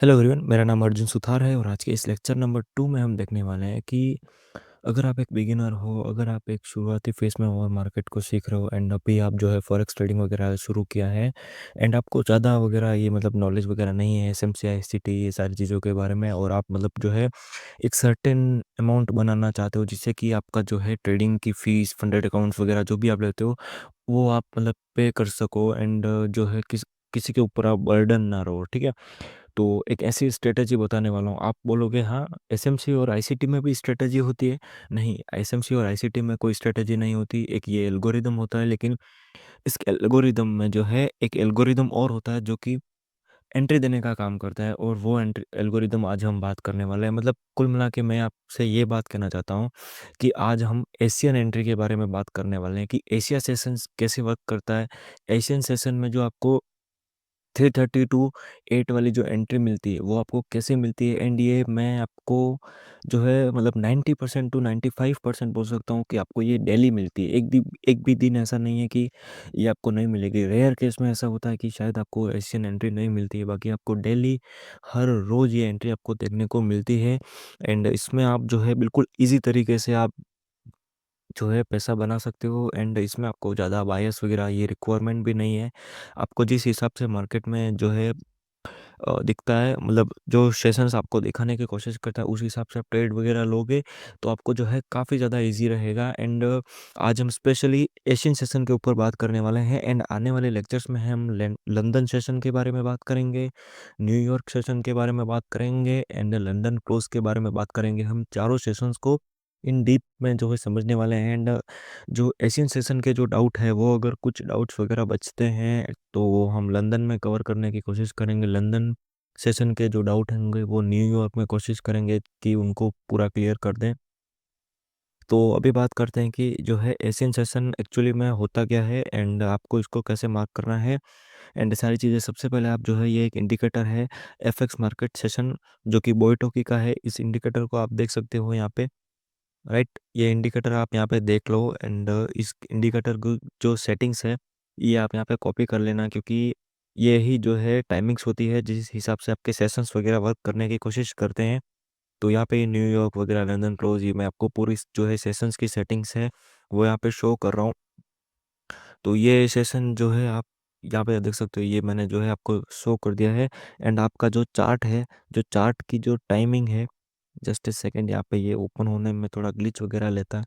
Hello everyone, मेरा नाम अर्जुन सुथार है और आज के इस लेक्चर नंबर 2 में हम देखने वाले हैं कि अगर आप एक बिगिनर हो, अगर आप एक शुरुआती फेज़ में हो और मार्केट को सीख रहे हो एंड अभी आप जो है फॉरेक्स ट्रेडिंग वगैरह शुरू किया है एंड आपको ज़्यादा वगैरह ये मतलब नॉलेज वगैरह नहीं है एसएमसीआई, एससीटी ये सारी चीज़ों के बारे में और आप मतलब जो है एक सर्टेन अमाउंट बनाना चाहते हो जिससे कि आपका जो है ट्रेडिंग की फ़ीस, फंडेड अकाउंट्स वगैरह जो भी आप लेते हो, वो आप मतलब पे कर सको एंड जो है किसी के ऊपर आप बर्डन ना रहो, ठीक है? तो एक ऐसी स्ट्रेटजी बताने वाला हूँ। आप बोलोगे हाँ, एसएमसी और आईसीटी में भी स्ट्रेटजी होती है? नहीं, एसएमसी और आईसीटी में कोई स्ट्रेटजी नहीं होती। एक ये एल्गोरिदम होता है, लेकिन इस एल्गोरिदम में जो है एक एल्गोरिदम और होता है जो कि एंट्री देने का काम करता है और वो एंट्री एल्गोरिदम आज हम बात करने वाले हैं। मतलब कुल मिला के मैं आपसे ये बात कहना चाहता हूँ कि आज हम एशियन एंट्री के बारे में बात करने वाले हैं कि एशिया सेशंस कैसे वर्क करता है। एशियन सेशन में जो आपको 330 टू 8 वाली जो एंट्री मिलती है वो आपको कैसे मिलती है एंड ये मैं आपको जो है मतलब 90% टू 95% बोल सकता हूँ कि आपको ये डेली मिलती है। एक भी दिन ऐसा नहीं है कि ये आपको नहीं मिलेगी। रेयर केस में ऐसा होता है कि शायद आपको एशियन एंट्री नहीं मिलती है, बाकी आपको डेली हर रोज़ ये एंट्री आपको देखने को मिलती है एंड इसमें आप जो है बिल्कुल ईज़ी तरीके से आप जो है पैसा बना सकते हो एंड इसमें आपको ज़्यादा बायस वगैरह ये रिक्वायरमेंट भी नहीं है। आपको जिस हिसाब से मार्केट में जो है दिखता है, मतलब जो सेशंस आपको दिखाने की कोशिश करता है उस हिसाब से आप ट्रेड वगैरह लोगे तो आपको जो है काफ़ी ज़्यादा इजी रहेगा एंड आज हम स्पेशली एशियन सेशन के ऊपर बात करने वाले हैं एंड आने वाले लेक्चर्स में हम लंदन सेशन के बारे में बात करेंगे, न्यूयॉर्क सेशन के बारे में बात करेंगे एंड लंदन क्लोज के बारे में बात करेंगे। हम चारों सेशंस को इन डीप में जो है समझने वाले हैं एंड जो एशियन सेशन के जो डाउट है वो अगर कुछ डाउट्स वगैरह बचते हैं तो वो हम लंदन में कवर करने की कोशिश करेंगे। लंदन सेशन के जो डाउट होंगे वो न्यूयॉर्क में कोशिश करेंगे कि उनको पूरा क्लियर कर दें। तो अभी बात करते हैं कि जो है एशियन सेशन एक्चुअली में होता क्या है एंड आपको इसको कैसे मार्क करना है एंड सारी चीज़ें। सबसे पहले आप जो है ये एक इंडिकेटर है एफएक्स मार्केट सेशन जो कि बोईटोकी का है। इस इंडिकेटर को आप देख सकते हो यहाँ पे, राइट? ये इंडिकेटर आप यहाँ पे देख लो एंड इस इंडिकेटर को जो सेटिंग्स है ये आप यहाँ पे कॉपी कर लेना, क्योंकि ये ही जो है टाइमिंग्स होती है जिस हिसाब से आपके सेशंस वगैरह वर्क करने की कोशिश करते हैं। तो यहाँ पे न्यूयॉर्क वगैरह, लंदन क्लोज, ये मैं आपको पूरी जो है सेशंस की सेटिंग्स है वो यहाँ पे शो कर रहा हूँ। तो ये सेशन जो है आप यहाँ पे देख सकते हो, ये मैंने जो है आपको शो कर दिया है एंड आपका जो चार्ट है, जो चार्ट की जो टाइमिंग है, जस्ट ए सेकेंड, यहाँ पे ये ओपन होने में थोड़ा ग्लिच वगैरह लेता है।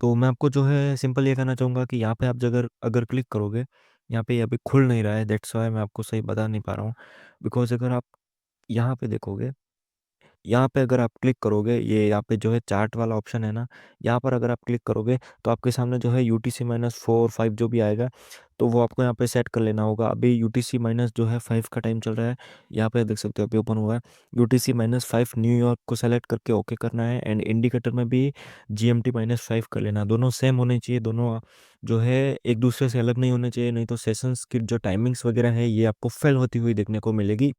तो मैं आपको जो है सिंपल ये कहना चाहूँगा कि यहाँ पे आप अगर अगर क्लिक करोगे, यहाँ पे ये अभी खुल नहीं रहा है, दैट्स व्हाई मैं आपको सही बता नहीं पा रहा हूँ। बिकॉज़ अगर आप यहाँ पे देखोगे, यहाँ पे अगर आप क्लिक करोगे, ये यहाँ पे जो है चार्ट वाला ऑप्शन है ना, यहाँ पर अगर आप क्लिक करोगे तो आपके सामने जो है यूटीसी माइनस 4 5 जो भी आएगा तो वो आपको यहाँ पे सेट कर लेना होगा। अभी यूटीसी माइनस जो है 5 का टाइम चल रहा है, यहाँ पे देख सकते हो अभी ओपन हुआ है। यूटीसी माइनस 5 न्यूयॉर्क को सेलेक्ट करके ओके करना है एंड इंडिकेटर में भी जीएमटी माइनस 5 कर लेना। दोनों सेम होने चाहिए, दोनों जो है एक दूसरे से अलग नहीं होने चाहिए, नहीं तो सेशंस की जो टाइमिंग्स वगैरह है ये आपको फेल होती हुई देखने को मिलेगी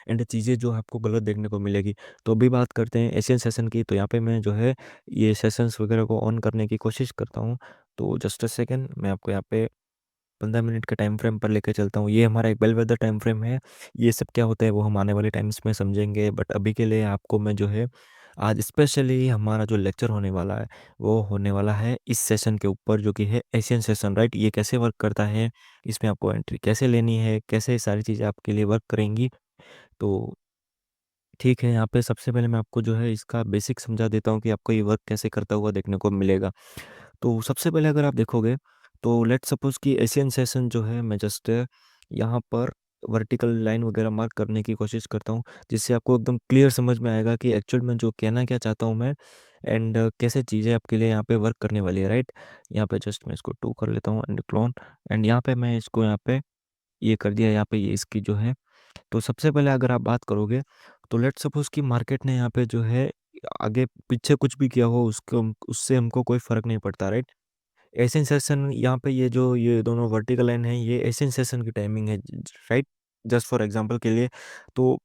एंड चीज़ें जो आपको गलत देखने को मिलेगी। तो अभी बात करते हैं एशियन सेशन की। तो यहाँ पे मैं जो है ये सेशंस वगैरह को ऑन करने की कोशिश करता हूँ। तो जस्ट अ सेकंड, मैं आपको यहाँ पे 15 मिनट के टाइम फ्रेम पर लेके चलता हूँ। ये हमारा एक बेलवेदर टाइम फ्रेम है। ये सब क्या होता है वो हम आने वाले टाइम्स में समझेंगे, बट अभी के लिए आपको मैं जो है आज स्पेशली हमारा जो लेक्चर होने वाला है वो होने वाला है इस सेशन के ऊपर, जो कि है एशियन सेशन, राइट? ये कैसे वर्क करता है, इसमें आपको एंट्री कैसे लेनी है, कैसे सारी चीज़ें आपके लिए वर्क करेंगी। तो ठीक है, यहाँ पे सबसे पहले मैं आपको जो है इसका बेसिक समझा देता हूँ कि आपको ये वर्क कैसे करता हुआ देखने को मिलेगा। तो सबसे पहले अगर आप देखोगे तो लेट्स सपोज़ कि एशियन सेशन जो है, मैं जस्ट यहाँ पर वर्टिकल लाइन वगैरह मार्क करने की कोशिश करता हूँ, जिससे आपको एकदम क्लियर समझ में आएगा कि एक्चुअल में जो कहना क्या चाहता हूँ मैं एंड कैसे चीज़ें आपके लिए यहाँ पे वर्क करने वाली है, राइट? यहाँ पे जस्ट मैं इसको 2 कर लेता हूँ एंड क्लोन एंड यहाँ पे मैं इसको यहाँ पे ये कर दिया। यहाँ पे ये इसकी जो है, तो सबसे पहले अगर आप बात करोगे तो लेट्स सपोज़ कि मार्केट ने यहाँ पे जो है आगे पीछे कुछ भी किया हो, उसको उससे हमको कोई फ़र्क नहीं पड़ता, राइट? एशियन सेशन यहाँ पे ये जो ये दोनों वर्टिकल लाइन है ये एशियन सेशन की टाइमिंग है, राइट? जस्ट फॉर एग्जांपल के लिए, तो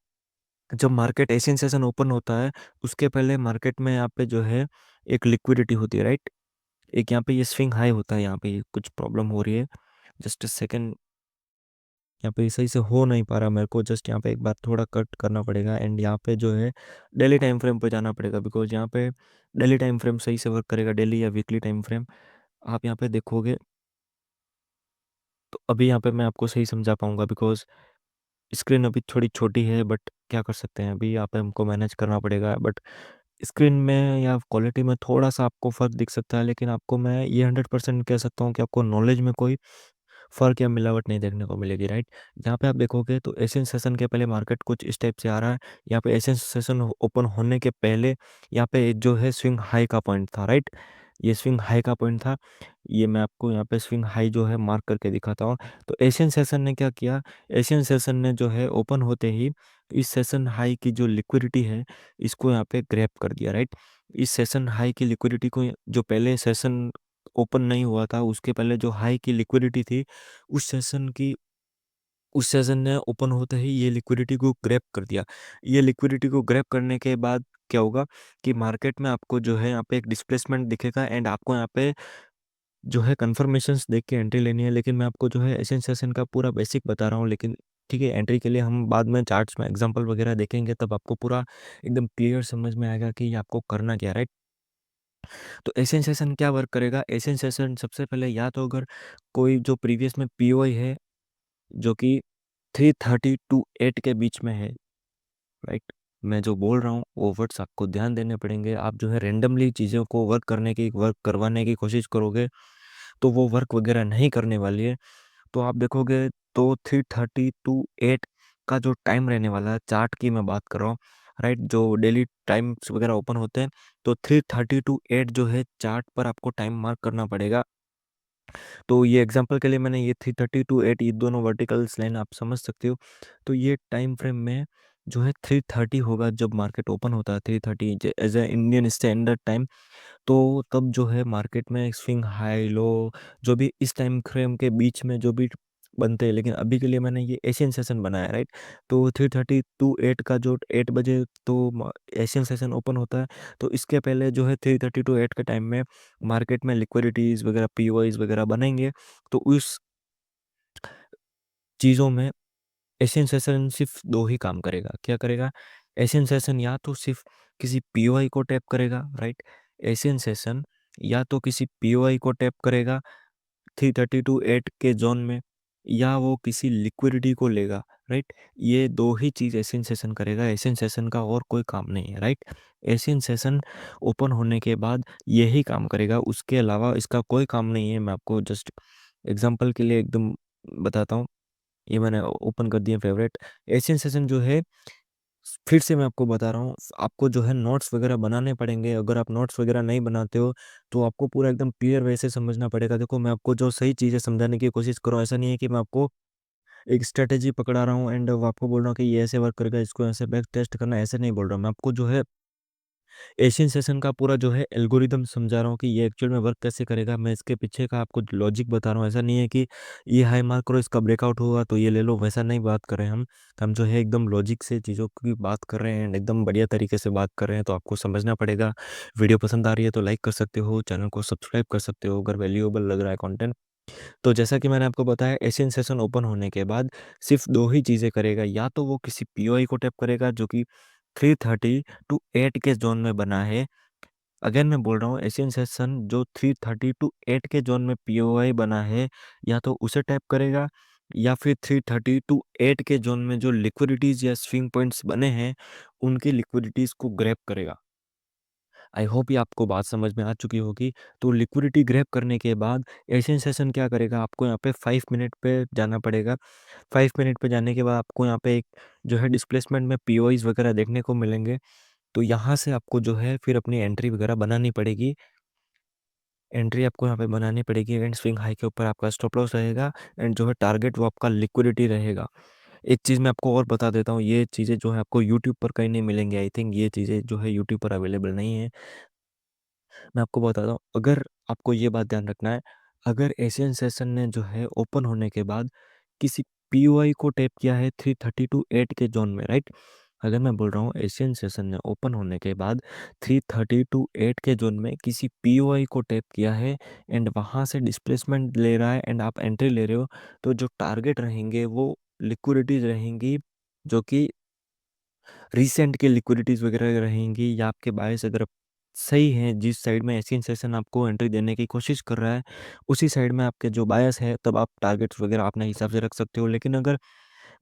जब मार्केट एशियन सेशन ओपन होता है उसके पहले मार्केट में यहाँ पे जो है एक लिक्विडिटी होती है, राइट? एक यहाँ पे ये स्विंग हाई होता है, यहाँ पे ये कुछ प्रॉब्लम हो रही है, जस्ट अ सेकंड। यहाँ पे सही से हो नहीं पा रहा मेरे को, जस्ट यहाँ पे एक बार थोड़ा कट करना पड़ेगा एंड यहाँ पे जो है डेली टाइम फ्रेम पे जाना पड़ेगा, बिकॉज यहाँ पे डेली टाइम फ्रेम सही से वर्क करेगा, डेली या वीकली टाइम फ्रेम आप यहाँ पे देखोगे तो अभी यहाँ पे मैं आपको सही समझा पाऊंगा, बिकॉज स्क्रीन अभी थोड़ी छोटी है, बट क्या कर सकते हैं, अभी यहाँ पे हमको मैनेज करना पड़ेगा। बट स्क्रीन में या क्वालिटी में थोड़ा सा आपको फ़र्क दिख सकता है, लेकिन आपको मैं ये 100% कह सकता हूँ कि आपको नॉलेज में कोई फ़र्क या मिलावट नहीं देखने को मिलेगी, राइट। यहाँ पे आप देखोगे तो एशियन सेशन के पहले मार्केट कुछ इस टाइप से आ रहा है। यहाँ पे एशियन सेशन ओपन होने के पहले यहाँ पे जो है स्विंग हाई का पॉइंट था, राइट। ये स्विंग हाई का पॉइंट था, ये मैं आपको यहाँ पे स्विंग हाई जो है मार्क करके दिखाता हूँ। तो एशियन सेशन ने क्या किया, एशियन सेशन ने जो है ओपन होते ही इस सेशन हाई की जो लिक्विडिटी है इसको यहाँ पे ग्रैब कर दिया, राइट। इस सेशन हाई की लिक्विडिटी को, जो पहले सेशन ओपन नहीं हुआ था उसके पहले जो हाई की लिक्विडिटी थी, उस सेशन की उस सेशन ने ओपन होते ही ये लिक्विडिटी को ग्रैब कर दिया। ये लिक्विडिटी को ग्रैब करने के बाद क्या होगा कि मार्केट में आपको जो है यहाँ पे एक डिस्प्लेसमेंट दिखेगा एंड आपको यहाँ पे जो है कन्फर्मेशंस देख के एंट्री लेनी है। लेकिन मैं आपको जो है एशियन सेशन का पूरा बेसिक बता रहा हूँ, लेकिन ठीक है, एंट्री के लिए हम बाद में चार्ट्स में एग्जांपल वगैरह देखेंगे, तब आपको पूरा एकदम क्लियर समझ में आएगा कि ये आपको करना क्या है, राइट। तो एशियन सेशन क्या वर्क करेगा, एशियन सेशन सबसे पहले या तो अगर कोई जो प्रीवियस में पीओआई है जो कि 330 टू 8 के बीच में है, राइट। मैं जो बोल रहा हूँ वो वर्ड्स आपको ध्यान देने पड़ेंगे। आप जो है रेंडमली चीज़ों को वर्क करवाने की कोशिश करोगे तो वो वर्क वगैरह नहीं करने वाली है। तो आप देखोगे तो 330 टू 8 का जो टाइम रहने वाला है, चार्ट की मैं बात कर रहा हूँ, राइट, जो डेली टाइम्स वगैरह ओपन होते हैं, तो 330 टू 8 जो है चार्ट पर आपको टाइम मार्क करना पड़ेगा। तो ये एग्जांपल के लिए मैंने ये 330 टू 8 ये दोनों वर्टिकल्स लाइन आप समझ सकते हो। तो ये टाइम फ्रेम में जो है 330 होगा, जब मार्केट ओपन होता है 330 as a Indian standard time. तो तब जो है मार्केट में स्विंग हाई लो जो भी इस टाइम फ्रेम के बीच में जो भी बनते हैं, लेकिन अभी के लिए मैंने ये एशियन सेशन बनाया, राइट। तो 330 टू 8 का जो 8 बजे तो एशियन सेशन ओपन होता है, तो इसके पहले जो है 330 टू 8 के टाइम में मार्केट में लिक्विडिटीज़ वगैरह पीओआईज वगैरह बनेंगे। तो उस चीज़ों में एशियन सेशन सिर्फ दो ही काम करेगा। क्या करेगा, एशियन सेशन या तो सिर्फ किसी पीओआई को टैप करेगा, राइट। एशियन सेशन या तो किसी पीओआई को टैप करेगा 330 टू 8 के जोन में, या वो किसी लिक्विडिटी को लेगा, राइट। ये दो ही चीज़ एशियन सेशन करेगा, एशियन सेशन का और कोई काम नहीं है, राइट। एशियन सेशन ओपन होने के बाद यही काम करेगा, उसके अलावा इसका कोई काम नहीं है। मैं आपको जस्ट एग्जांपल के लिए एकदम बताता हूँ, ये मैंने ओपन कर दिया फेवरेट एशियन सेशन जो है। फिर से मैं आपको बता रहा हूँ, आपको जो है नोट्स वगैरह बनाने पड़ेंगे। अगर आप नोट्स वगैरह नहीं बनाते हो तो आपको पूरा एकदम क्लियर वे से समझना पड़ेगा। देखो, मैं आपको जो सही चीज़ें समझाने की कोशिश कर रहा हूँ, ऐसा नहीं है कि मैं आपको एक स्ट्रेटेजी पकड़ा रहा हूँ एंड वो आपको बोल रहा हूँ कि ये ऐसे वर्क करेगा, इसको ऐसे बैक टेस्ट करना, ऐसे नहीं बोल रहा हूँ। मैं आपको जो है एशियन सेशन का पूरा जो है एल्गोरिदम समझा रहा हूँ कि ये एक्चुअल में वर्क कैसे करेगा। मैं इसके पीछे का आपको लॉजिक बता रहा हूँ। ऐसा नहीं है कि ये हाई मार्क करो, इसका ब्रेकआउट होगा तो ये ले लो, वैसा नहीं बात कर रहे हैं हम जो है एकदम लॉजिक से चीज़ों की बात कर रहे हैं, एकदम बढ़िया तरीके से बात कर रहे हैं। तो आपको समझना पड़ेगा। वीडियो पसंद आ रही है तो लाइक कर सकते हो, चैनल को सब्सक्राइब कर सकते हो अगर वैल्यूएबल लग रहा है कंटेंट। तो जैसा कि मैंने आपको बताया, एशियन सेशन ओपन होने के बाद सिर्फ दो ही चीज़ें करेगा, या तो वो किसी पीओआई को टैप करेगा जो कि 330 टू 8 के जोन में बना है। अगेन मैं बोल रहा हूँ, एशियन सेशन जो 330 टू 8 के जोन में पीओआई बना है, या तो उसे टैप करेगा, या फिर 330 टू 8 के जोन में जो लिक्विडिटीज या स्विंग पॉइंट्स बने हैं उनकी लिक्विडिटीज को ग्रैब करेगा। आई होप ये आपको बात समझ में आ चुकी होगी। तो लिक्विडिटी ग्रैब करने के बाद एशियन सेशन क्या करेगा, आपको यहाँ पे 5 मिनट पे जाना पड़ेगा। 5 मिनट पे जाने के बाद आपको यहाँ पे एक जो है डिस्प्लेसमेंट में पीओआईज वगैरह देखने को मिलेंगे। तो यहाँ से आपको जो है फिर अपनी एंट्री वगैरह बनानी पड़ेगी। एंट्री आपको यहाँ पे बनानी पड़ेगी एंड स्विंग हाई के ऊपर आपका स्टॉप लॉस रहेगा एंड जो है टारगेट वो आपका लिक्विडिटी रहेगा। एक चीज़ मैं आपको और बता देता हूँ, ये चीज़ें जो है आपको यूट्यूब पर कहीं नहीं मिलेंगी। आई थिंक ये चीज़ें जो है यूट्यूब पर अवेलेबल नहीं है। मैं आपको बताता हूँ, अगर आपको ये बात ध्यान रखना है, अगर एशियन सेशन ने जो है ओपन होने के बाद किसी पीओआई को टैप किया है 330 टू 8 के जोन में, राइट। अगर मैं बोल रहा हूँ एशियन सेशन ने ओपन होने के बाद 330 टू 8 के जोन में किसी पीओआई को टैप किया है एंड वहाँ से डिस्प्लेसमेंट ले रहा है एंड आप एंट्री ले रहे हो, तो जो टारगेट रहेंगे वो लिक्विडिटीज रहेंगी जो कि रिसेंट की लिक्विडिटीज वगैरह रहेंगी, या आपके बायस अगर सही है, जिस साइड में एशियन सेशन आपको एंट्री देने की कोशिश कर रहा है उसी साइड में आपके जो बायस है, तब आप टारगेट्स वगैरह अपने हिसाब से रख सकते हो। लेकिन अगर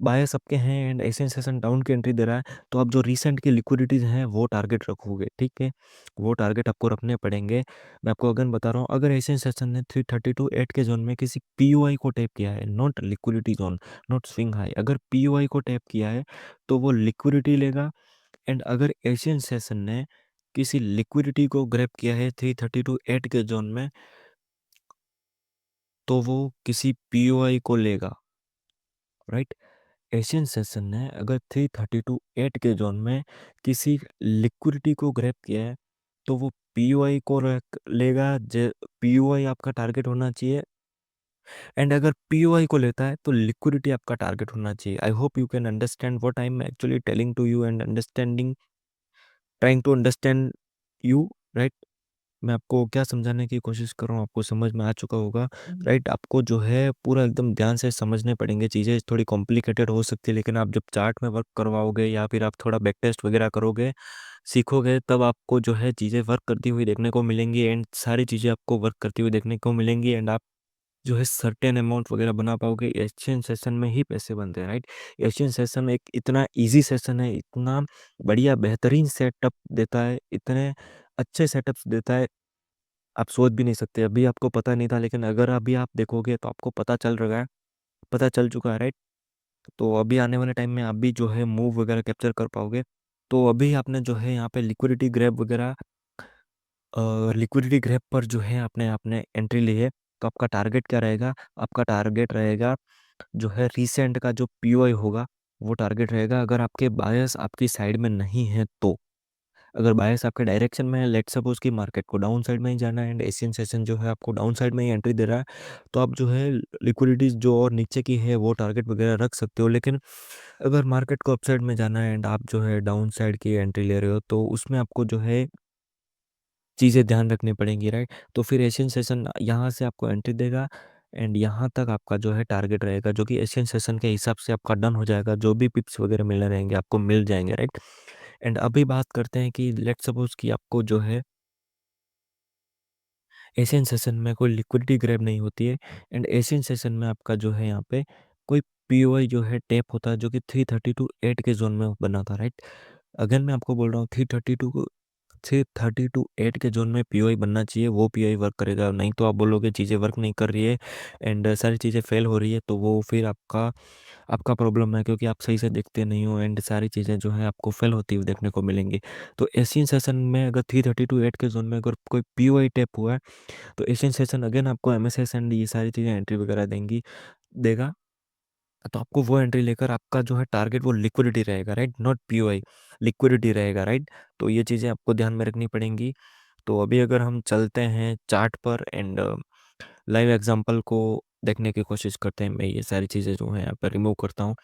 बायस आपके हैं एंड एशियन सेशन डाउन की एंट्री दे रहा है, तो आप जो रिसेंट की लिक्विडिटीज हैं वो टारगेट रखोगे, ठीक है। वो टारगेट आपको रखने पड़ेंगे। मैं आपको अगेन बता रहा हूँ, अगर एशियन सेशन ने 332.8 के जोन में किसी पीओआई को टैप किया है, not liquidity zone, not swing high, अगर पीओआई को टैप किया है तो वो लिक्विडिटी लेगा। एंड अगर एशियन सेशन ने किसी लिक्विडिटी को ग्रैब किया है 332.8 के जोन में, तो वो किसी पीओआई को लेगा, राइट। एशियन सेशन ने अगर 332.8 के जोन में किसी लिक्विडिटी को ग्रैब किया है, तो वो पीओआई को लेगा। पीओआई आपका टारगेट होना चाहिए। एंड अगर पीओआई को लेता है तो लिक्विडिटी आपका टारगेट होना चाहिए। I hope you can understand what I am actually telling to you and understanding, trying to understand you, right. मैं आपको क्या समझाने की कोशिश कर रहा हूँ, आपको समझ में आ चुका होगा, राइट। आपको जो है पूरा एकदम ध्यान से समझने पड़ेंगे। चीज़ें थोड़ी कॉम्प्लिकेटेड हो सकती है, लेकिन आप जब चार्ट में वर्क करवाओगे या फिर आप थोड़ा बैक टेस्ट वगैरह करोगे, सीखोगे, तब आपको जो है चीज़ें वर्क करती हुई देखने को मिलेंगी। एंड सारी चीज़ें आपको वर्क करती हुई देखने को मिलेंगी, एंड आप जो है सर्टेन अमाउंट वगैरह बना पाओगे। एशियन सेशन में ही पैसे बनते हैं, राइट। एशियन सेशन एक इतना इजी सेशन है, इतना बढ़िया बेहतरीन सेटअप देता है, इतने अच्छे सेटअप्स देता है, आप सोच भी नहीं सकते। अभी आपको पता नहीं था, लेकिन अगर अभी आप देखोगे तो आपको पता चल रहा है, पता चल चुका है, राइट। तो अभी आने वाले टाइम में आप भी जो है मूव वगैरह कैप्चर कर पाओगे। तो अभी आपने जो है यहाँ पे लिक्विडिटी ग्रैब वगैरह, लिक्विडिटी ग्रैब पर जो है आपने आपने एंट्री ली है, तो आपका टारगेट क्या रहेगा? आपका टारगेट रहेगा जो है रिसेंट का जो पीओआई होगा, वो टारगेट रहेगा। अगर आपके बायस आपकी साइड में नहीं है तो, अगर बायस आपके डायरेक्शन में है, लेट्स सपोज कि मार्केट को डाउन साइड में ही जाना है एंड एशियन सेशन जो है आपको डाउन साइड में ही एंट्री दे रहा है, तो आप जो है लिक्विडिटीज जो और नीचे की है वो टारगेट वगैरह रख सकते हो। लेकिन अगर मार्केट को अपसाइड में जाना है एंड आप जो है डाउन साइड की एंट्री ले रहे हो, तो उसमें आपको जो है चीज़ें ध्यान रखनी पड़ेंगी, राइट। तो फिर एशियन सेशन यहाँ से आपको एंट्री देगा एंड यहाँ तक आपका जो है टारगेट रहेगा, जो कि एशियन सेशन के हिसाब से आपका डन हो जाएगा। जो भी पिप्स वगैरह मिलने रहेंगे आपको मिल जाएंगे, राइट। एंड अभी बात करते हैं कि लेट्स सपोज कि आपको जो है एशियन सेशन में कोई लिक्विडिटी ग्रैब नहीं होती है एंड एशियन सेशन में आपका जो है यहाँ पे कोई पीओआई जो है टैप होता है, जो कि 332.8 के जोन में बना था, राइट। अगेन मैं आपको बोल रहा हूँ, 332 8 के जोन में पीओआई बनना चाहिए, वो पीओआई वर्क करेगा। नहीं तो आप बोलोगे चीज़ें वर्क नहीं कर रही है एंड सारी चीज़ें फेल हो रही है, तो वो फिर आपका आपका प्रॉब्लम है, क्योंकि आप सही से देखते नहीं हो एंड सारी चीज़ें जो है आपको फेल होती हुई देखने को मिलेंगी। तो एशियन सेशन में अगर 332.8 के जोन में अगर कोई पीओआई टैप हुआ है, तो एशियन सेशन अगेन आपको एमएसएस एंड ये सारी चीज़ें एंट्री वगैरह देगा। तो आपको वो एंट्री लेकर आपका जो है टारगेट वो लिक्विडिटी रहेगा, राइट, नॉट पीओआई, लिक्विडिटी रहेगा, राइट। तो ये चीज़ें आपको ध्यान में रखनी पड़ेंगी। तो अभी अगर हम चलते हैं चार्ट पर एंड लाइव एग्जांपल को देखने की कोशिश करते हैं, मैं ये सारी चीज़ें जो है यहाँ पर रिमूव करता हूँ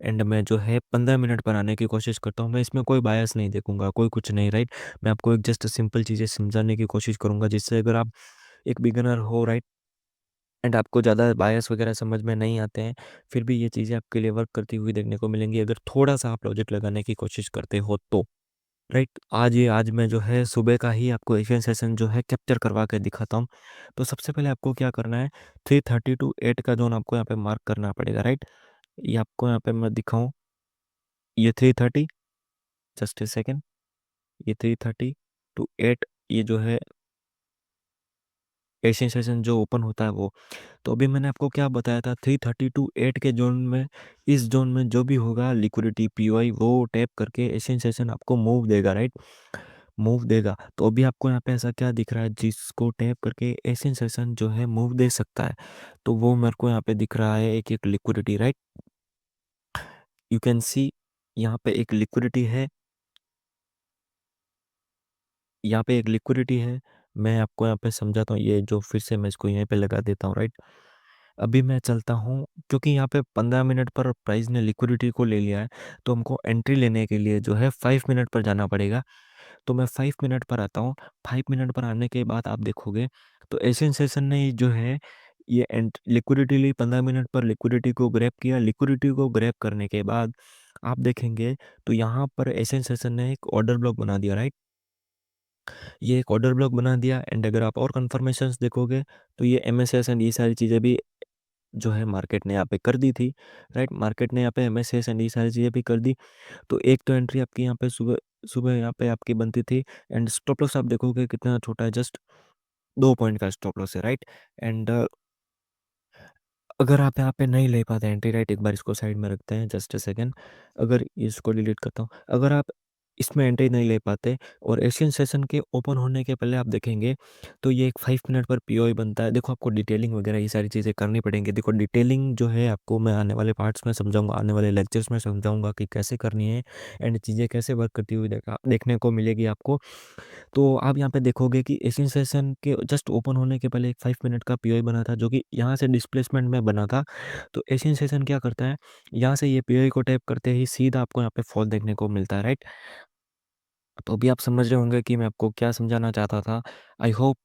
एंड मैं जो है 15 मिनट पर आने की कोशिश करता हूँ। मैं इसमें कोई बायस नहीं देखूंगा, कोई कुछ नहीं, राइट। मैं आपको एक जस्ट सिंपल चीज़ें समझाने की कोशिश करूंगा, जिससे अगर आप एक बिगिनर हो, राइट, एंड आपको ज़्यादा बायस वगैरह समझ में नहीं आते हैं, फिर भी ये चीज़ें आपके लिए वर्क करती हुई देखने को मिलेंगी, अगर थोड़ा सा आप लॉजिक लगाने की कोशिश करते हो तो, राइट। आज मैं जो है सुबह का ही आपको एशियन सेशन जो है कैप्चर करवा के दिखाता हूँ। तो सबसे पहले आपको क्या करना है, 332.8 का जोन आपको यहाँ पे मार्क करना पड़ेगा, राइट। ये आपको यहाँ पे मैं दिखाऊँ, ये 330, जस्ट ए सेकेंड, ये 330 to 8, ये जो है एशियन सेशन जो ओपन होता है वो। तो अभी मैंने आपको क्या बताया था, 332.8 के जोन में, इस जोन में जो भी होगा लिक्विडिटी पीओआई वो टैप करके एशियन सेशन आपको मूव देगा, राइट, मूव देगा। तो अभी आपको यहाँ पे ऐसा क्या दिख रहा है जिसको टैप करके एशियन सेशन जो है मूव दे सकता है? तो वो मेरे को यहाँ पे दिख रहा है, एक एक liquidity, right. You can see, यहाँ पे एक लिक्विडिटी है, यहाँ पे एक लिक्विडिटी है। मैं आपको यहाँ पे समझाता हूँ, ये जो फिर से मैं इसको यहीं पे लगा देता हूँ, राइट। अभी मैं चलता हूँ, क्योंकि यहाँ पे 15 मिनट पर प्राइस ने लिक्विडिटी को ले लिया है, तो हमको एंट्री लेने के लिए जो है 5 मिनट पर जाना पड़ेगा। तो मैं 5 मिनट पर आता हूँ। 5 मिनट पर आने के बाद आप देखोगे तो एशियन सेशन ने जो है ये एंट लिक्विडिटी ली 15 मिनट पर, लिक्विडिटी को ग्रैब किया। लिक्विडिटी को ग्रैब करने के बाद आप देखेंगे तो यहाँ पर एशियन सेशन ने एक ऑर्डर ब्लॉक बना दिया, राइट। ये एक ऑर्डर ब्लॉक बना दिया एंड अगर आप और कन्फर्मेशंस देखोगे तो ये एमएसएस एंड ये सारी चीज़ें भी जो है मार्केट ने यहाँ पे कर दी थी, राइट। मार्केट ने यहाँ पे एमएसएस एंड ये सारी चीज़ें भी कर दी। तो एक तो एंट्री आपकी यहाँ पे सुबह सुबह यहाँ पे आपकी बनती थी एंड स्टॉप लॉस आप देखोगे कितना छोटा है, जस्ट 2 पॉइंट का स्टॉप लॉस है, राइट। एंड अगर आप यहाँ पे नहीं ले पाते एंट्री, राइट, एक बार इसको साइड में रखते हैं, जस्ट अ सेकेंड। अगर इसको डिलीट करता हूँ, अगर आप इसमें एंट्री नहीं ले पाते और एशियन सेशन के ओपन होने के पहले आप देखेंगे तो ये एक 5 मिनट पर पीओई बनता है। देखो आपको डिटेलिंग वगैरह ये सारी चीज़ें करनी पड़ेंगी। देखो डिटेलिंग जो है आपको मैं आने वाले पार्ट्स में समझाऊंगा, आने वाले लेक्चर्स में समझाऊंगा कि कैसे करनी है एंड चीज़ें कैसे वर्क करती हुई देखने को मिलेगी आपको। तो आप यहाँ पे देखोगे कि एशियन सेशन के जस्ट ओपन होने के पहले एक 5 मिनट का पीओई बना था जो कि यहाँ से डिस्प्लेसमेंट में बना था। तो एशियन सेशन क्या करता है, यहाँ से ये पीओई को टैप करते ही सीधा आपको यहाँ पे फॉल देखने को मिलता है, राइट। तो अभी आप समझ रहे होंगे कि मैं आपको क्या समझाना चाहता था। आई होप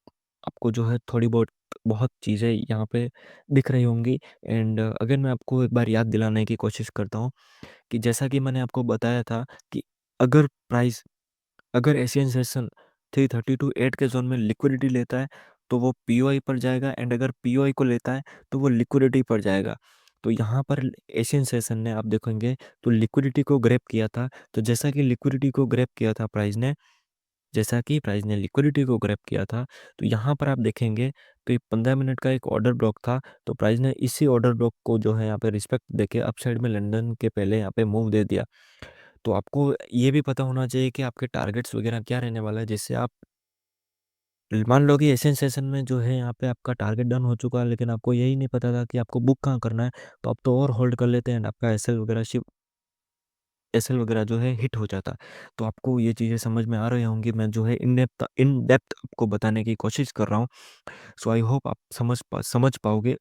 आपको जो है थोड़ी बहुत बहुत चीज़ें यहाँ पे दिख रही होंगी। एंड अगर मैं आपको एक बार याद दिलाने की कोशिश करता हूँ कि जैसा कि मैंने आपको बताया था कि अगर प्राइस अगर एशियन सेशन 330 टू 8 के जोन में लिक्विडिटी लेता है तो वो पीओआई पर जाएगा एंड अगर पीओआई को लेता है तो वो लिक्विडिटी पर जाएगा। तो यहाँ पर एशियन सेशन ने आप देखेंगे तो लिक्विडिटी को ग्रैब किया था। तो जैसा कि लिक्विडिटी को ग्रैब किया था प्राइस ने, जैसा कि प्राइस ने लिक्विडिटी को ग्रैब किया था, तो यहाँ पर आप देखेंगे तो ये 15 मिनट का एक ऑर्डर ब्लॉक था। तो प्राइस ने इसी ऑर्डर ब्लॉक को जो है यहाँ पे रिस्पेक्ट देके अपसाइड में लंदन के पहले यहाँ पे मूव दे दिया। तो आपको ये भी पता होना चाहिए कि आपके टारगेट्स वगैरह क्या रहने वाला है, जिससे आप मान लो कि एशियन सेशन में जो है यहाँ पे आपका टारगेट डन हो चुका है लेकिन आपको यही नहीं पता था कि आपको बुक कहाँ करना है। तो आप तो और होल्ड कर लेते हैं, आपका एसएल वगैरह जो है हिट हो जाता। तो आपको ये चीज़ें समझ में आ रही होंगी, मैं जो है इन डेप्थ आपको बताने की कोशिश कर रहा हूँ। सो आई होप आप समझ पाओगे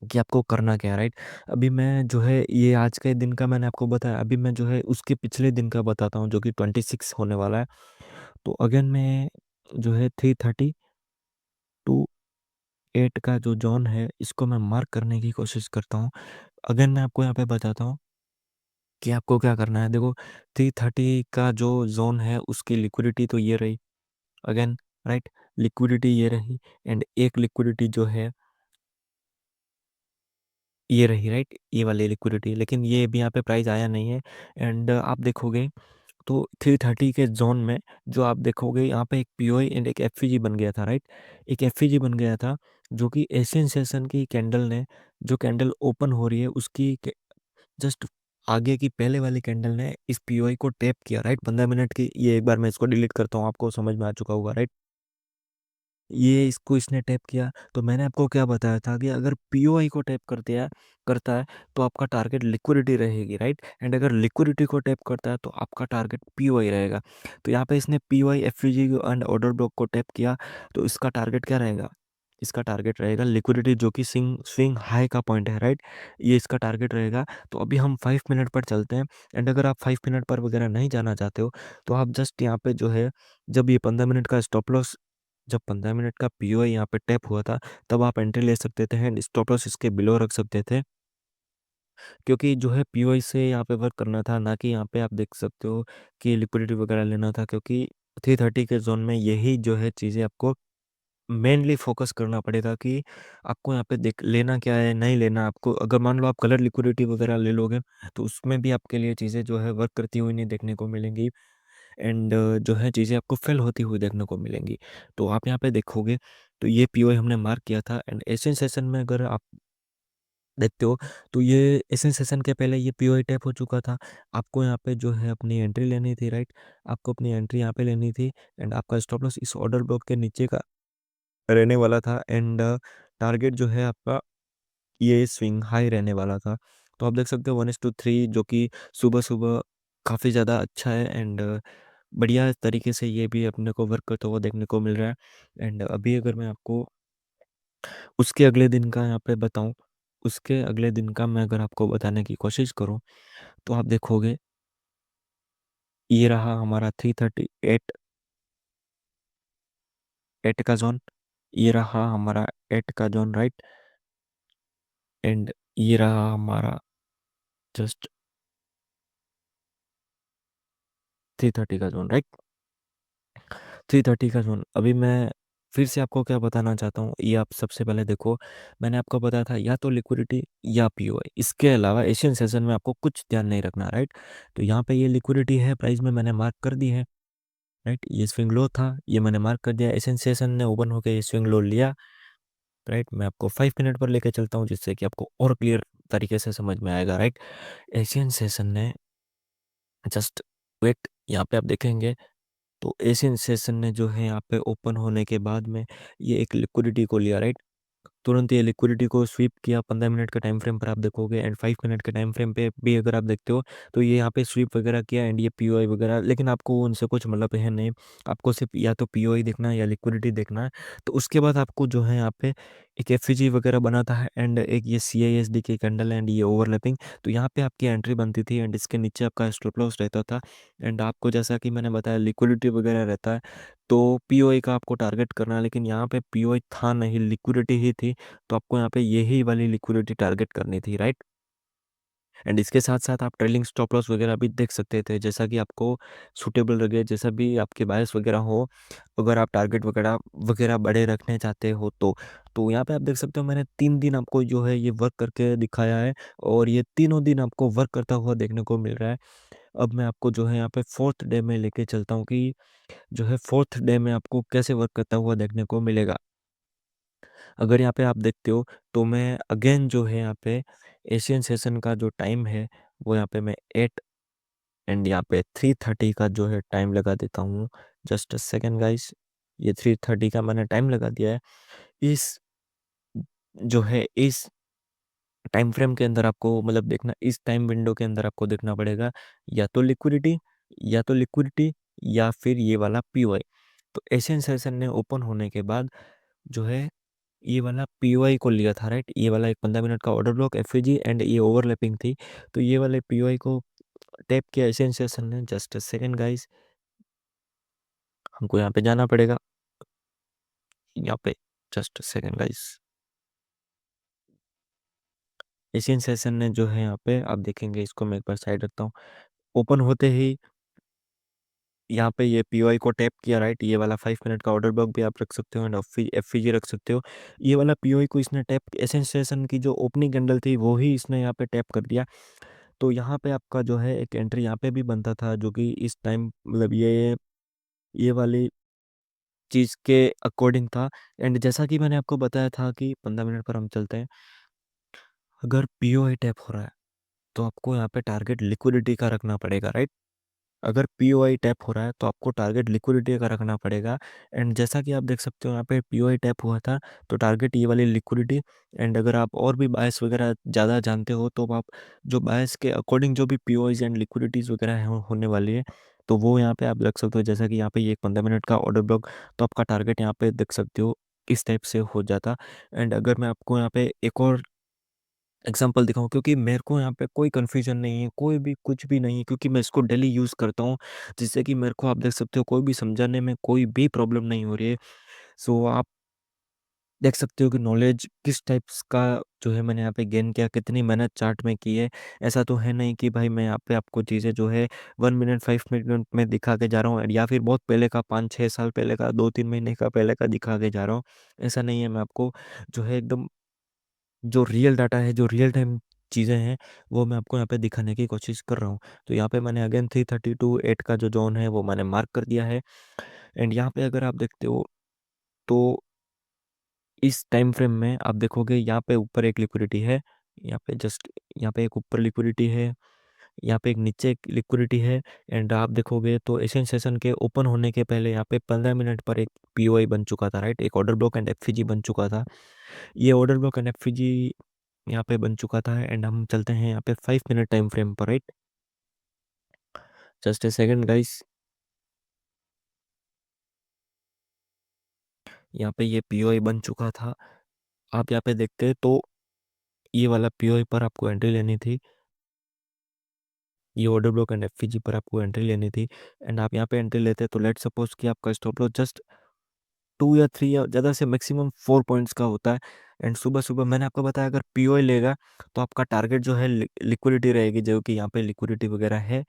कि आपको करना क्या है, राइट। अभी मैं जो है ये आज के दिन का मैंने आपको बताया, अभी मैं जो है उसके पिछले दिन का बताता हूँ जो कि 26 होने वाला है। तो अगेन मैं जो है 330 टू 8 का जो जोन है इसको मैं मार्क करने की कोशिश करता हूँ। अगेन मैं आपको यहाँ पे बताता हूँ कि आपको क्या करना है। देखो 330 का जो जोन है उसकी लिक्विडिटी तो ये रही, अगेन, राइट, लिक्विडिटी ये रही एंड एक लिक्विडिटी जो है ये रही, राइट, ये वाली लिक्विडिटी। लेकिन ये भी यहाँ पे प्राइस आया नहीं है एंड आप देखोगे तो 330 के जोन में जो आप देखोगे यहाँ पे एक पीओई एंड एक एफईजी बन गया था, राइट। एक एफईजी बन गया था जो कि एशियन सेशन की कैंडल ने, जो कैंडल ओपन हो रही है उसकी जस्ट आगे की पहले वाली कैंडल ने इस पीओई को टैप किया, राइट, 15 मिनट की। ये एक बार मैं इसको डिलीट करता हूँ, आपको समझ में आ चुका होगा, राइट। ये इसको इसने टैप किया। तो मैंने आपको क्या बताया था कि अगर पीओआई को टैप करता है तो आपका टारगेट लिक्विडिटी रहेगी, राइट। एंड अगर लिक्विडिटी को टैप करता है तो आपका टारगेट पीओआई रहेगा। तो यहाँ पे इसने POI FVG and order block को टैप किया। तो इसका टारगेट क्या रहेगा, इसका टारगेट रहेगा लिक्विडिटी जो कि स्विंग स्विंग हाई का पॉइंट है, राइट। ये इसका टारगेट रहेगा। तो अभी हम 5 मिनट पर चलते हैं एंड अगर आप 5 मिनट पर वगैरह नहीं जाना चाहते हो तो आप जस्ट यहाँ पे जो है जब ये 15 मिनट का स्टॉप लॉस, जब 15 मिनट का पीओ यहाँ पे टैप हुआ था तब आप एंट्री ले सकते थे एंड स्टॉप लॉस इसके बिलो रख सकते थे। क्योंकि जो है पीओ से यहाँ पे वर्क करना था, ना कि यहाँ पे आप देख सकते हो कि लिक्विडिटी वगैरह लेना था। क्योंकि 330 के जोन में यही जो है चीज़ें आपको मेनली फोकस करना पड़ेगा कि आपको यहाँ पे देख लेना क्या है, नहीं लेना। आपको अगर मान लो आप कलर लिक्विडिटी वगैरह ले लोगे तो उसमें भी आपके लिए चीज़ें जो है वर्क करती हुई नहीं देखने को मिलेंगी एंड जो है चीज़ें आपको फेल होती हुई देखने को मिलेंगी। तो आप यहाँ पे देखोगे तो ये पीओआई हमने मार्क किया था एंड एशियन सेशन में अगर आप देखते हो तो ये एशियन सेशन के पहले ये पीओआई टैप हो चुका था। आपको यहाँ पे जो है अपनी एंट्री लेनी थी, राइट। आपको अपनी एंट्री यहाँ पे लेनी थी एंड आपका स्टॉप लॉस इस ऑर्डर ब्लॉक के नीचे का रहने वाला था एंड टारगेट जो है आपका ये स्विंग हाई रहने वाला था। तो आप देख सकते हो 1:3 जो कि सुबह सुबह काफ़ी ज़्यादा अच्छा है एंड बढ़िया तरीके से ये भी अपने को वर्क करता हुआ देखने को मिल रहा है। एंड अभी अगर मैं आपको उसके अगले दिन का यहाँ पे बताऊँ, उसके अगले दिन का मैं अगर आपको बताने की कोशिश करूँ तो आप देखोगे ये रहा हमारा 338 एट का जोन, ये रहा हमारा 8 का जोन, राइट। एंड ये रहा हमारा जस्ट 330 का जोन, राइट। 330 का जोन। अभी मैं फिर से आपको क्या बताना चाहता हूँ, ये आप सबसे पहले देखो, मैंने आपको बताया था या तो लिक्विडिटी या पीओआई, इसके अलावा एशियन सेशन में आपको कुछ ध्यान नहीं रखना, राइट। तो यहाँ पे ये लिक्विडिटी है, प्राइस में मैंने मार्क कर दी है, राइट। ये स्विंग लो था, ये मैंने मार्क कर दिया। एशियन सेशन ने ओपन होकर ये स्विंग लो लिया, राइट। मैं आपको 5 मिनट पर लेके चलता हूँ जिससे कि आपको और क्लियर तरीके से समझ में आएगा, राइट। एशियन सेशन ने जस्ट वेट, यहाँ पे आप देखेंगे तो एशियन सेशन ने जो है यहाँ पे ओपन होने के बाद में ये एक लिक्विडिटी को लिया, राइट। तुरंत ये लिक्विडिटी को स्वीप किया 15 मिनट के टाइम फ्रेम पर आप देखोगे, एंड 5 मिनट के टाइम फ्रेम पे भी अगर आप देखते हो तो ये यहाँ पे स्वीप वगैरह किया एंड ये पीओआई वगैरह, लेकिन आपको उनसे कुछ मतलब है नहीं, आपको सिर्फ या तो पीओआई देखना है या लिक्विडिटी देखना है। तो उसके बाद आपको जो है यहाँ पे एक एफईजी वगैरह बनाता है एंड एक ये सीआईएसडी की कैंडल एंड ये ओवरलैपिंग, तो यहाँ पे आपकी एंट्री बनती थी एंड इसके नीचे आपका स्टॉप लॉस रहता था। एंड आपको जैसा कि मैंने बताया लिक्विडिटी वगैरह रहता है, तो पीओआई का आपको टारगेट करना है, लेकिन यहाँ पे पीओआई था नहीं, लिक्विडिटी ही थी, तो आपको यहाँ पे यही वाली लिक्विडिटी टारगेट करनी थी, राइट। एंड इसके साथ साथ आप ट्रेलिंग स्टॉप लॉस वगैरह भी देख सकते थे, जैसा कि आपको सूटेबल लगे, जैसा भी आपके बायस वगैरह हो, अगर आप टारगेट वगैरह वगैरह बड़े रखने चाहते हो तो यहाँ पे आप देख सकते हो मैंने 3 दिन आपको जो है ये वर्क करके दिखाया है, और ये तीनों दिन आपको वर्क करता हुआ देखने को मिल रहा है। अब मैं आपको जो है यहाँ पे फोर्थ डे में लेके चलता हूँ कि जो है फोर्थ डे में आपको कैसे वर्क करता हुआ देखने को मिलेगा। अगर यहाँ पे आप देखते हो तो मैं अगेन जो है यहाँ पे एशियन सेशन का जो टाइम है वो यहाँ पे मैं 8 एंड यहाँ पे 3:30 का जो है टाइम लगा देता हूँ। जस्ट अ सेकेंड गाइस, ये 3:30 का मैंने टाइम लगा दिया है। इस जो है इस टाइम फ्रेम के अंदर आपको मतलब देखना, इस टाइम विंडो के अंदर आपको देखना पड़ेगा या तो लिक्विडिटी, या तो लिक्विडिटी या फिर ये वाला पीओआई। तो एशियन सेशन ने ओपन होने के बाद जो है ये वाला पीओआई को लिया था, राइट। ये वाला एक 15 मिनट का ऑर्डर ब्लॉक एफईजी एंड ये ओवरलैपिंग थी, तो ये वाले पीओआई को टैप किया एशियन सेशन ने। जस्ट सेकंड गाइस, हमको यहाँ पे जाना पड़ेगा, यहाँ पे just second guys. Asian session ने जो है यहाँ पे आप देखेंगे, इसको मैं एक बार साइड रखता हूँ, ओपन होते ही यहाँ पे ये पीओआई को टैप किया, राइट। ये वाला 5 मिनट का ऑर्डर ब्लॉक भी आप रख सकते हो एंड एफईजी रख सकते हो। ये वाला पीओआई को इसने टैप, एशियन सेशन की जो ओपनिंग कैंडल थी वो ही इसने यहाँ पे टैप कर दिया। तो यहाँ पे आपका जो है एक एंट्री यहाँ पे भी बनता था, जो कि इस टाइम मतलब ये वाली चीज़ के अकॉर्डिंग था। एंड जैसा कि मैंने आपको बताया था कि 15 मिनट पर हम चलते हैं, अगर पीओआई टैप हो रहा है तो आपको यहाँ पे टारगेट लिक्विडिटी का रखना पड़ेगा, राइट। अगर पीओआई टैप हो रहा है तो आपको टारगेट लिक्विडिटी का रखना पड़ेगा। एंड जैसा कि आप देख सकते हो यहाँ पे पीओआई टैप हुआ था, तो टारगेट ये वाली लिक्विडिटी। एंड अगर आप और भी बायस वगैरह ज़्यादा जानते हो तो आप जो बायस के अकॉर्डिंग जो भी पीओआईज एंड लिक्विडिटीज़ वगैरह होने वाली है, तो वो यहाँ पे आप रख सकते हो। जैसा कि यहाँ पे ये एक 15 मिनट का ऑर्डर ब्लॉक, तो आपका टारगेट यहाँ पे देख सकते हो इस टाइप से हो जाता। एंड अगर मैं आपको यहाँ पे एक और एग्जाम्पल दिखाऊँ, क्योंकि मेरे को यहाँ पे कोई कन्फ्यूजन नहीं है, कोई भी कुछ भी नहीं है, क्योंकि मैं इसको डेली यूज़ करता हूँ, जिससे कि मेरे को आप देख सकते हो कोई भी समझाने में कोई भी प्रॉब्लम नहीं हो रही है। सो आप देख सकते हो कि नॉलेज किस टाइप्स का जो है मैंने यहाँ पे गेन किया, कितनी मेहनत चार्ट में की है। ऐसा तो है नहीं कि भाई मैं यहाँ पे आपको चीज़ें जो है 1 मिनट 5 मिनट में दिखा के जा रहा हूँ, या फिर बहुत पहले का 5-6 साल पहले का 2-3 महीने का पहले का दिखा के जा रहा हूँ। ऐसा नहीं है, मैं आपको जो है एकदम जो रियल डाटा है, जो रियल टाइम चीज़ें हैं, वो मैं आपको यहाँ पे दिखाने की कोशिश कर रहा हूँ। तो यहाँ पे मैंने अगेन 3:30 टू 8 का जो ज़ोन है वो मैंने मार्क कर दिया है। एंड यहाँ पे अगर आप देखते हो तो इस टाइम फ्रेम में आप देखोगे यहाँ पे ऊपर एक लिक्विडिटी है, यहाँ पे जस्ट यहाँ पे एक ऊपर लिक्विडिटी है, यहाँ पे एक नीचे एक लिक्विडिटी है। एंड आप देखोगे तो एशियन सेशन के ओपन होने के पहले यहाँ पे 15 मिनट पर एक पीओआई बन चुका था, राइट। एक ऑर्डर ब्लॉक एंड एफईजी बन चुका था। ये ऑर्डर ब्लॉक एंड एफईजी यहाँ पे बन चुका था। एंड हम चलते हैं यहाँ पे 5 मिनट टाइम फ्रेम पर, right. Just a second guys, यहाँ पे ये पीओआई बन चुका था। आप यहाँ पे देखते हैं तो ये वाला पीओआई पर आपको एंट्री लेनी थी, ये ऑर्डर ब्लॉक एंड एफईजी पर आपको एंट्री लेनी थी। एंड आप यहाँ पे एंट्री लेते तो लेट सपोज कि आपका स्टॉप लॉस जस्ट 2 या 3 या ज़्यादा से मैक्सिमम 4 पॉइंट्स का होता है। एंड सुबह-सुबह मैंने आपको बताया अगर पीओआई लेगा तो आपका टारगेट जो है लिक्विडिटी रहेगी, जो कि यहाँ पे लिक्विडिटी वगैरह है,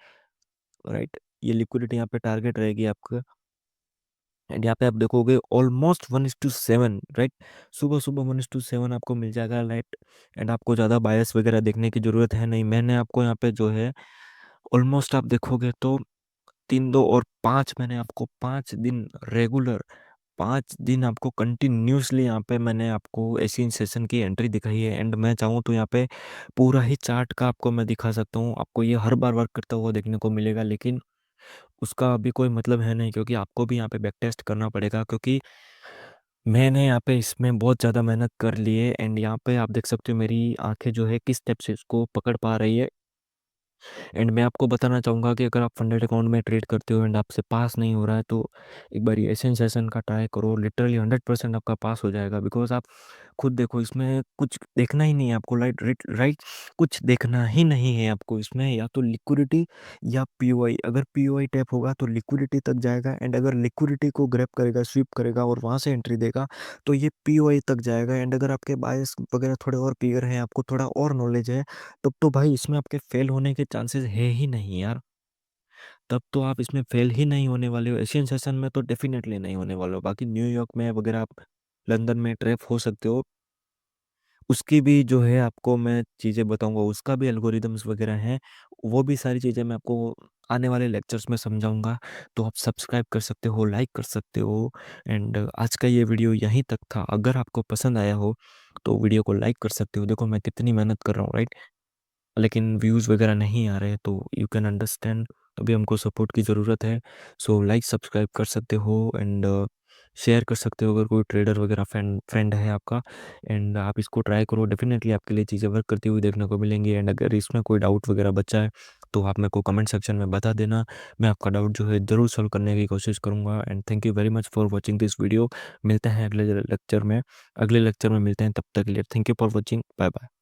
राइट? ये लिक्विडिटी यहाँ पे टारगेट रहेगी आपका। एंड यहाँ पे आप देखोगे ऑलमोस्ट 1:7, राइट? सुबह-सुबह 1:7 आपको मिल जाएगा, राइट? एंड आपको ज़्यादा बायस वगैरह देखने की ज़रूरत है नहीं। मैंने आपको यहाँ पे जो है ऑलमोस्ट आप देखोगे तो 3, 2 और 5, मैंने आपको 5 दिन रेगुलर, 5 दिन आपको कंटिन्यूअसली यहाँ पे मैंने आपको एशियन सेशन की एंट्री दिखाई है। एंड मैं चाहूँ तो यहाँ पे पूरा ही चार्ट का आपको मैं दिखा सकता हूँ। आपको ये हर बार वर्क करता हुआ देखने को मिलेगा, लेकिन उसका अभी कोई मतलब है नहीं, क्योंकि आपको भी यहाँ पे बैक टेस्ट करना पड़ेगा, क्योंकि मैंने यहाँ पे इसमें बहुत ज़्यादा मेहनत कर ली है। एंड यहाँ पे आप देख सकते हो मेरी आँखें जो है किस स्टेप से इसको पकड़ पा रही है। एंड मैं आपको बताना चाहूँगा कि अगर आप फंडेड अकाउंट में ट्रेड करते हो एंड आपसे पास नहीं हो रहा है, तो एक बार ये एशियन सेशन का ट्राई करो। लिटरली 100% आपका पास हो जाएगा, बिकॉज़ आप खुद देखो, इसमें कुछ देखना ही नहीं है आपको, राइट? कुछ देखना ही नहीं है आपको इसमें, या तो लिक्विडिटी या पीओआई। अगर पीओआई टैप होगा तो लिक्विडिटी तक जाएगा, एंड अगर लिक्विडिटी को ग्रैब करेगा, स्वीप करेगा और वहाँ से एंट्री देगा, तो ये पीओआई तक जाएगा। एंड अगर आपके बायस वगैरह थोड़े और क्लियर हैं, आपको थोड़ा और नॉलेज है, तब तो भाई इसमें आपके फेल होने के चांसेस है ही नहीं यार। तब तो आप इसमें फेल ही नहीं होने वाले हो। एशियन सेशन में तो डेफिनेटली नहीं होने वाले हो। बाकी न्यूयॉर्क में वगैरह आप, लंदन में ट्रैप हो सकते हो। उसकी भी जो है आपको मैं चीज़ें बताऊँगा, उसका भी एल्गोरिदम्स वगैरह हैं। वो भी सारी चीज़ें मैं आपको आने वाले लेक्चर्स में समझाऊँगा। तो आप सब्सक्राइब कर सकते हो, लाइक कर सकते हो। एंड आज का ये वीडियो यहीं तक था। अगर आपको पसंद आया हो तो वीडियो को लाइक कर सकते हो। देखो मैं कितनी मेहनत कर रहा हूँ, राइट? लेकिन व्यूज़ वगैरह नहीं आ रहे, तो यू कैन अंडरस्टैंड, अभी हमको सपोर्ट की ज़रूरत है। सो लाइक सब्सक्राइब कर सकते हो, एंड शेयर कर सकते हो अगर कोई ट्रेडर वगैरह फ्रेंड फ्रेंड है आपका। एंड आप इसको ट्राई करो, डेफिनेटली आपके लिए चीज़ें वर्क करती हुई देखने को मिलेंगी। एंड अगर इसमें कोई डाउट वगैरह बचा है तो आप मेरे को कमेंट सेक्शन में बता देना। मैं आपका डाउट जो है ज़रूर सॉल्व करने की कोशिश करूँगा। And thank you very much for watching this video. मिलते हैं अगले लेक्चर में मिलते हैं। तब तक के लिए thank you for watching. Bye bye.